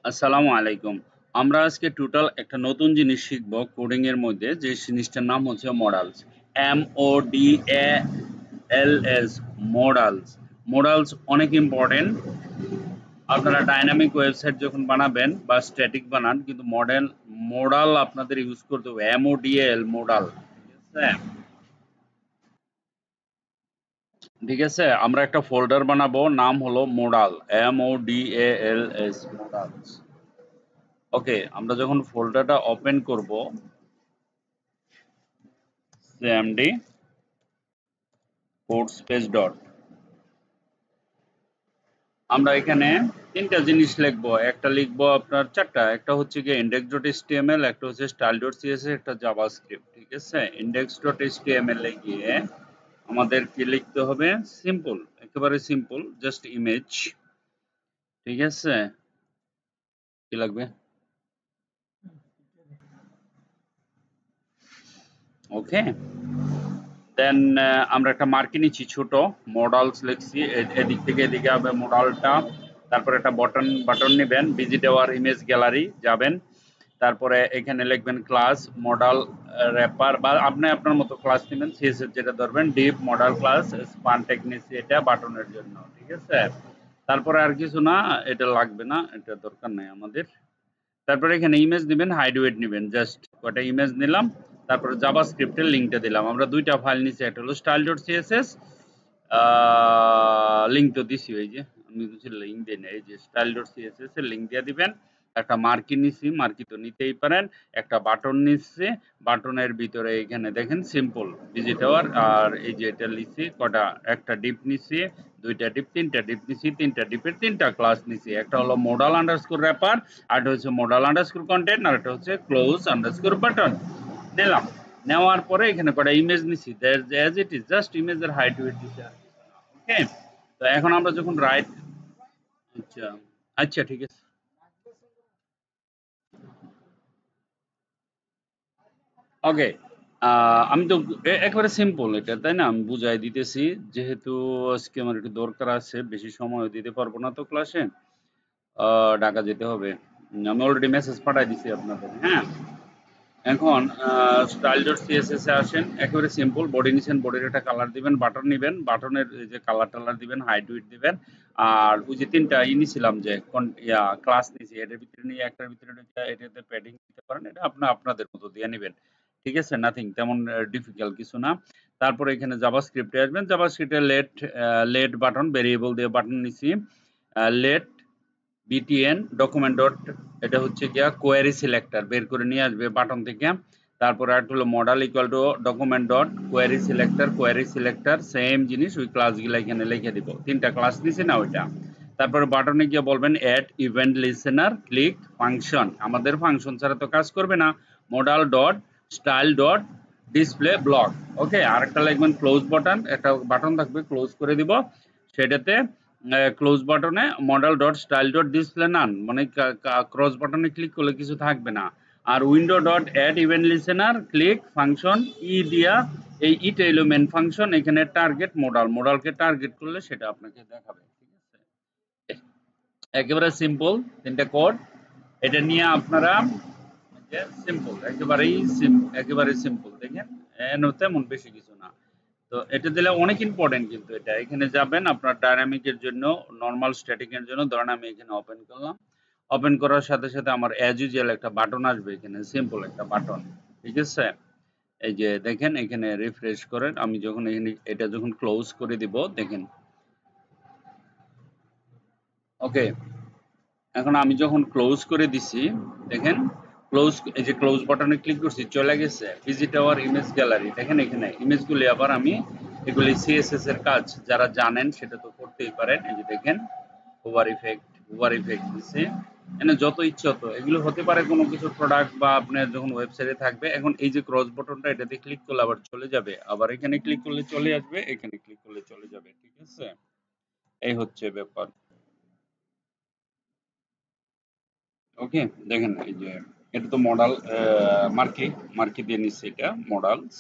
আসসালামু আলাইকুম। আমরা আজকে টোটাল একটা নতুন জিনিস শিখব কোডিং এর মধ্যে, যে জিনিসটার নাম হচ্ছে মডালস। MODALS, modals. মডালস অনেক ইম্পর্টেন্ট। আপনারা ডাইনামিক ওয়েবসাইট যখন বানাবেন বা স্ট্যাটিক বানান, কিন্তু মডাল আপনাদের ইউজ করতে হবে। MODAL, modal. ঠিক আছে? ঠিক আছে, আমরা একটা ফোল্ডার বানাবো, নাম হলো মোডাল, MODALS, মডালস। ওকে, আমরা যখন ফোল্ডারটা ওপেন করব, cmd কোড স্পেস ডট, আমরা এখানে তিনটা জিনিস লিখবো। একটা লিখবো আপনার চারটা, একটা হচ্ছে গিয়ে ইন্ডেক্স ডট এচটিএমএল, একটা হচ্ছে স্টাইল ডট সিএসএস, একটা জাভাস্ক্রিপ্ট। ঠিক আছে, ইন্ডেক্স ডট এচটিএমএল এ গিয়ে আমাদের কি লিখতে হবে? সিম্পল, একেবারে সিম্পল, জাস্ট ইমেজ। ঠিক আছে, কি লাগবে? ওকে, দেন আমরা একটা মার্কি নিচ্ছি ছোট, মডালস লিখছি, এদিক থেকে এদিকে হবে মডালটা। তারপরে একটা বাটন নেবেন, ভিজিট আওয়ার ইমেজ গ্যালারি যাবেন। তারপরে এখানে লিখবেন ক্লাস মডাল র্যাপার, বা আপনি আপনার মতো ক্লাস নেবেন, সিএসএস যেটা ধরবেন, ডিপ মডাল ক্লাস স্পান টেকনিসি, এটা বাটনের জন্য। ঠিক আছে, তারপরে আর কিছু না, এটা লাগবে না, এটা দরকার নেই আমাদের। তারপরে এখানে ইমেজ নেবেন, হাইড ওয়েট নেবেন, জাস্ট কটা ইমেজ নিলাম। তারপরে জাভাস্ক্রিপ্টের লিঙ্কটা দিলাম। আমরা দুইটা ফাইল নিচ্ছি, একটা হলো স্টাইল ডট সিএসএস, লিঙ্ক তো দিছি, ওই যে আমি কিছু লিঙ্ক দিই না, এই যে স্টাইল ডট সিএসএস এর লিঙ্ক দিয়ে দিবেন। একটা মার্কি নিছি, মার্কি তো নিতেই পারেন। একটা বাটন নিচ্ছে, বাটনের ভিতরে এখানে দেখেন সিম্পল ভিজিট আওয়ার, আর এই যে এটা নিছি কটা, একটা ডিপ নিছি, দুইটা ডিপ, তিনটা ডিপ নিছি, তিনটা ডিপের তিনটা ক্লাস নিছি। একটা হলো মডাল আন্ডারস্কোর র্যাপার, আরেকটা হচ্ছে মডাল আন্ডারস্কোর কন্টেন্ট, আর একটা হচ্ছে ক্লোজ আন্ডারস্কোর বাটন। নিলাম, নেওয়ার পরে এখানে কটা ইমেজ নিছি, অ্যাজ ইট ইজ, জাস্ট ইমেজের হাইট ওয়েট দিছি। ওকে, তো এখন আমরা যখন রাইট, আচ্ছা, আচ্ছা ঠিক আছে। ওকে, আমি তো একেবারে সিম্পল এটা, তাই না? আমি বুঝাই দিতেছি, যেহেতু আজকে আমার একটু দরকার আছে, বেশি সময় দিতে পারবো না তো ক্লাসে, ঢাকা যেতে হবে। আমি অলরেডি মেসেজ পাঠাই দিছি আপনাদের, হ্যাঁ। এখন স্টাইল ডট সিএসএস এ আসেন, একেবারে সিম্পল। বডি নিছেন, বডির একটা কালার দিবেন, বাটন নিবেন, বাটনের এই যে কালার টালার দিবেন, হাইট উইথ দিবেন। আর ওই যে তিনটা নিছিলাম, যে ক্লাস নিছি, এটার ভিতরে নিয়ে একটার ভিতরে এটাতে প্যাডিং দিতে পারেন, এটা আপনাদের মতো দিয়ে নেবেন। ঠিক আছে, নাথিং তেমন ডিফিকাল্ট কিছু না। তারপরে এখানে জাভাস্ক্রিপ্টে আসবেন, জাভাস্ক্রিপ্টে লেট বাটন, ভেরিয়েবল দিয়ে বাটন নিছি, লেট বিটিএন ডকুমেন্ট ডট, এটা হচ্ছে গিয়া কোয়ারি সিলেক্টর বের করে নিয়ে আসবে বাটন থেকে। তারপরে একটা হলো model equal to document dot query selector same জিনিস, ওই ক্লাসগুলো এখানে লিখে দিব। তিনটা ক্লাস নিছি না ওইটা। তারপরে বাটনে গিয়ে বলবেন add event listener click function, আমাদের ফাংশন ছাড়া তো কাজ করবে না। Modal dot style dot display block. Okay, আরেকটা লিখবেন ক্লোজ বাটন, একটা বাটন থাকবে, ক্লোজ করে দিব সেটাতে। ক্লোজ বাটনে model dot style dot display none, মানে ক্রস বাটনে ক্লিক করলে কিছু থাকবে না। আর window dot add event listener click function, দিয়া, এই ইটা এলো মেন ফাংশন। এখানে টার্গেট মডালকে টার্গেট করলে সেটা আপনাকে দেখাবে। ঠিক আছে, একেবারে সিম্পল তিনটা কোড। এটা নিয়ে আপনারা সিম্পল, একেবারেই সিম্পল, দেখেন তেমন বেশি কিছু না। তো এটা দিলে অনেক ইম্পর্টেন্ট, কিন্তু এটা এখানে যাবেন আপনার ডায়নামিকের জন্য, নরমাল স্ট্যাটিক এর জন্য। ধরেন আমি এখানে ওপেন করলাম, ওপেন করার সাথে সাথে আমার অ্যাজ ইউজুয়াল একটা বাটন আসবে, এখানে সিম্পল একটা বাটন। ঠিক আছে, এই যে দেখেন এখানে রিফ্রেশ করেন, আমি যখন এখানে এটা যখন ক্লোজ করে দিব, দেখেন। ওকে, এখন আমি যখন ক্লোজ করে দিছি, দেখেন ক্লোজ, এই যে ক্লোজ বাটনে ক্লিক করছি, চলে গেছে ভিজিট আওয়ার ইমেজ গ্যালারি। দেখেন এখানে ইমেজগুলি আবার আমি, এগুলি সিএসএস এর কাজ, যারা জানেন সেটা তো করতেই পারেন। এই যে দেখেন ওভার ইফেক্ট দিছে, এখানে যত ইচ্ছে হতো এগুলো হতে পারে কোনো কিছু প্রোডাক্ট, বা আপনার যখন ওয়েবসাইটে থাকবে। এখন এই যে ক্রস বাটনটা, এটাতে ক্লিক করলে আবার চলে যাবে, আবার এখানে ক্লিক করলে চলে আসবে, এখানে ক্লিক করলে চলে যাবে। ঠিক আছে, এই হচ্ছে ব্যাপার। ওকে, দেখেন এই যে এটা তো মডেল, মার্কি মার্কি দিয়ে নিচ্ছে, এটা models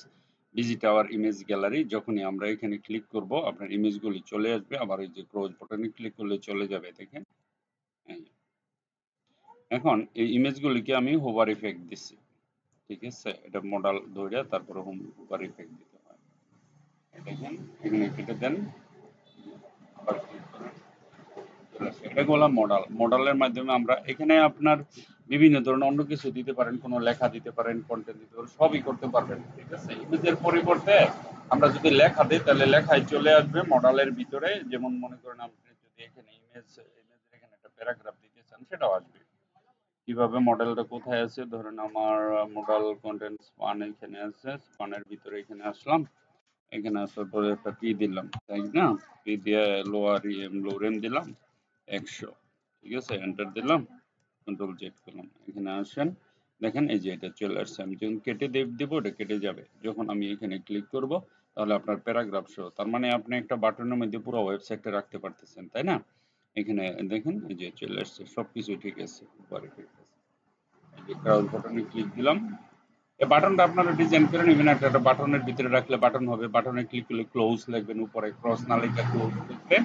visit our image gallery. যখনই আমরা এখানে ক্লিক করব, আপনার ইমেজগুলি চলে আসবে, আবার এই যে ক্লোজ বাটনে ক্লিক করলে চলে যাবে। দেখেন এই যে। এখন এই ইমেজগুলিকে আমি হোভার ইফেক্ট দিছি, ঠিক আছে? এটা মডেল ধরে তারপরে হোভার ইফেক্ট দিতে হয়। দেখেন এখানে কেটে দেন, আবার click করেন, চলে আসে। এটাকে বললাম মডেল। মডেলের মাধ্যমে আমরা এখানে আপনার বিভিন্ন ধরনের অন্য কিছু দিতে পারেন, কোনো লেখা দিতে পারেন, কন্টেন্ট দিতে পারেন, সবই করতে পারবেন, ঠিক আছে? ইমেজের পরিবর্তে আমরা যদি লেখা দিই তাহলে লেখায় চলে আসবে মডেলের ভিতরে। যেমন মনে করেন আপনি যদি এখানে ইমেজের এখানে একটা প্যারাগ্রাফ দিতে চান, সেটাও আসবে। কিভাবে মডেলটা কোথায় আছে, ধরেন আমার মডেল কন্টেন্ট স্পান এখানে আছে, স্পানের ভিতরে এখানে আসলাম, এখানে আসার পরে একটা পি দিলাম, তাই না? পি দিয়ে লোয়ার লোরেম দিলাম 100, ঠিক আছে? এন্টার দিলাম, কন্ট্রোল জেড করলাম, এখানে আসেন, দেখেন এই যে এটা চলে আসছে। আমি যখন কেটে দেবো এটা কেটে যাবে। যখন আমি এখানে ক্লিক করব তাহলে আপনার প্যারাগ্রাফ শো, তার মানে আপনি একটা বাটনের মধ্যে পুরো ওয়েবসাইটটা রাখতে পারতেছেন, তাই না? এখানে দেখেন এই যে চলে আসছে, সবকিছু ঠিক আছে, উপরে ঠিক আছে। এই যে ক্রাউজ বাটনে ক্লিক দিলাম, এই বাটনটা আপনারা ডিজাইন করে নেবেন। একটা বাটনের ভিতরে রাখলে বাটন হবে, বাটনে ক্লিক করলে ক্লোজ লিখবেন, উপরে ক্রস না লিখে ক্লোজ লিখলে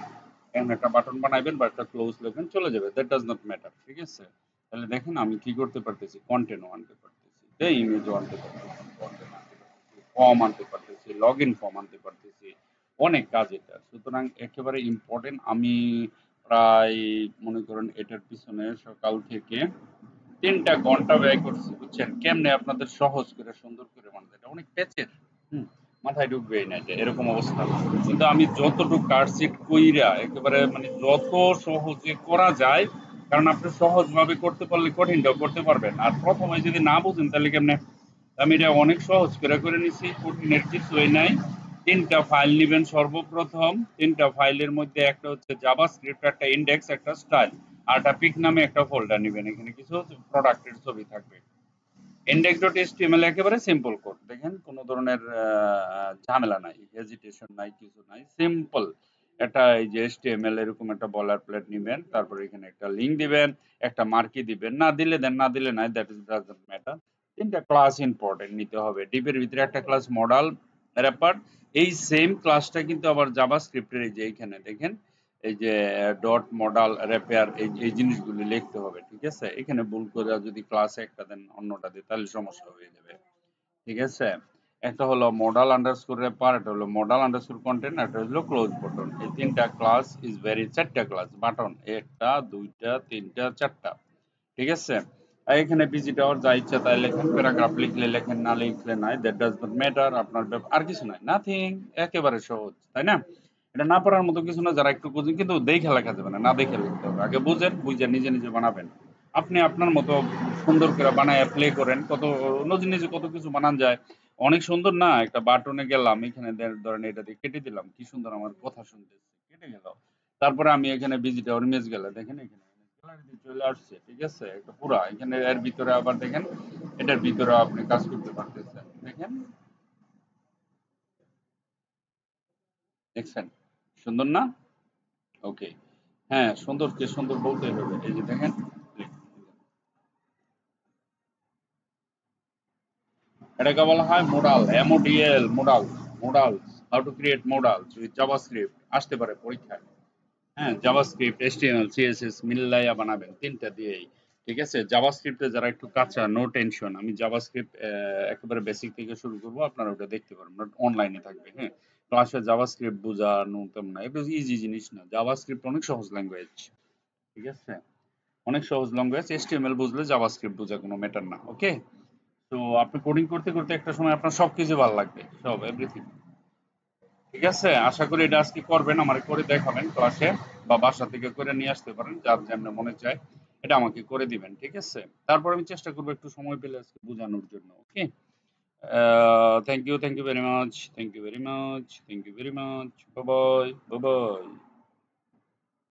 এমন একটা বাটন বানাইবেন বা একটা ক্লোজ লিখবেন, চলে যাবে, দ্যাট ডাজ নট ম্যাটার, ঠিক আছে? তাহলে দেখেন আমি কি করতে পারতেছি, কন্টেন্ট আনতে পারতেছি, এই ইমেজ আনতে পারতেছি, কন্টেন্ট আনতে পারতেছি, ফর্ম আনতে পারতেছি, লগ ইন ফর্ম আনতে পারতেছি, অনেক কাজ এটা। সুতরাং একেবারে ইম্পর্টেন্ট। আমি প্রায় মনে করেন এটার পিছনে সকাল থেকে ৩টা ঘন্টা ব্যয় করছি, বুঝছেন? কেমনে আপনাদের সহজ করে সুন্দর করে বানাতে, এটা অনেক প্যাচের, মাথায় ঢুকবেই না এটা, এরকম অবস্থা। কিন্তু আমি যতটুকু কাটছিট কইরা একেবারে মানে যত সহজে করা যায়, কারণ আপনি সহজভাবে করতে পারলে কঠিনটাও করতে পারবেন। আর প্রথমে যদি না বুঝেন তাহলে কেমনে? আমি এটা অনেক সহজ করে নিছি, কঠিনের কিছুই নাই। ৩টা ফাইল নিবেন সর্বপ্রথম। ৩টা ফাইলের মধ্যে একটা হচ্ছে জাভাস্ক্রিপ্ট, একটা ইনডেক্স, একটা স্টাইল, আর একটা পিক নামে একটা ফোল্ডার নিবেন। এখানে কিছু প্রোডাক্টের ছবি থাকবে। index.html একেবারে সিম্পল কোড, দেখেন কোনো ধরনের ঝামেলা নাই, হেজিটেশন নাই, কিছু নাই, সিম্পল। এটা এই যে HTML এরকম একটা বলার প্লেট নিবেন, তারপরে এখানে একটা লিংক দিবেন, একটা মার্কি দিবেন, না দিলে দেন, না দিলে নাই, দ্যাট ইজ ডাজন্ট ম্যাটার। 3টা ক্লাস ইম্পর্টেন্ট নিতে হবে। ডিপের ভিতরে একটা ক্লাস মডেল র্যাপার, এই সেম ক্লাসটা কিন্তু আবার জাভাস্ক্রিপ্টের এই যে এইখানে দেখেন এই যে ডট মডাল র্যাপার, এই জিনিসগুলি লিখতে হবে, ঠিক আছে? এখানে ভুল করে যদি ক্লাসে একটা দেন অন্যটা দেন তাহলে সমস্যা হয়ে যাবে, ঠিক আছে? একটা হলো মডাল আন্ডারস্কোর র্যাপার, একটা হলো মডাল আন্ডারস্কোর কন্টেন্ট, একটা হলো ক্লোজ বাটন। এই 3টা ক্লাস ইজ ভেরি, 4টা ক্লাস বাটন, একটা দুইটা তিনটা চারটা, ঠিক আছে? আর এখানে ভিজিট আওয়ার যা ইচ্ছা তাই লেখেন, প্যারাগ্রাফ লিখলে লেখেন, না লিখলে নাই, দ্যাট ডাজ নট ম্যাটার। আপনার আর কিছু নাই, নাথিং, একেবারে সহজ, তাই না? এটা না পড়ার মতো কিছু না, যারা একটু বুঝেন, কিন্তু দেখে লেখা যাবে না, না দেখে লিখতে হবে। আগে বুঝেন, বুঝে নিজে নিজে বানাবেন। আপনি আপনার মতো সুন্দর করে বানায় প্লে করেন, কত নিজে নিজে কত কিছু বানান যায়, অনেক সুন্দর না? একটা বাটনে গেলাম, এখানে ধরেন এটা দিয়ে কেটে দিলাম, কি সুন্দর আমার কথা শুনতেছে, কেটে গেল। তারপরে আমি এখানে ভিজিট আওয়ার ইমেজ গেলে দেখেন এখানে গ্যালারিতে চলে আসছে, ঠিক আছে? একটা পুরা এখানে এর ভিতরে আবার দেখেন, এটার ভিতরে আপনি কাজ করতে পারতেছেন, দেখেন, দেখছেন? সুন্দর না? ওকে, হ্যাঁ, সুন্দরকে সুন্দর বলতেই হবে। এই যে দেখেন, এটাকে বলা হয় modal, MODL, modal, modals, how to create modals with JavaScript, আসতে পারে পরীক্ষায়। হ্যাঁ, জাভাস্ক্রিপ্ট, HTML, CSS মিলাইয়া বানাবেন 3টা দিয়েই, ঠিক আছে? জাভাস্ক্রিপ্টে যারা একটু কাঁচা, নো টেনশন, আমি জাভাস্ক্রিপ্ট একেবারে বেসিক থেকে শুরু করব, আপনারা ওটা দেখতে পারবেন, অনলাইনে থাকবে। হ্যাঁ, ক্লাসে জাভাস্ক্রিপ্ট বোঝানো তেমন না, এটা ইজি জিনিস না। জাভাস্ক্রিপ্ট অনেক সহজ ল্যাঙ্গুয়েজ, ঠিক আছে? অনেক সহজ ল্যাঙ্গুয়েজ। HTML বুঝলে জাভাস্ক্রিপ্ট বোঝা কোনো ম্যাটার না, ওকে? তো আপনি কোডিং করতে করতে একটা সময় আপনার সবকিছু ভালো লাগবে, সব এভরিথিং, ঠিক আছে? আশা করি এটা আজকে করবেন, আমার করে দেখাবেন ক্লাসে, বা বাসা থেকে করে নিয়ে আসতে পারেন, যার যেমন মনে চায় এটা আমাকে করে দিবেন, ঠিক আছে? তারপর আমি চেষ্টা করবো একটু সময় পেলে আজকে বোঝানোর জন্য, okay? Thank you very much, thank you very much, thank you very much, bye bye, bye by.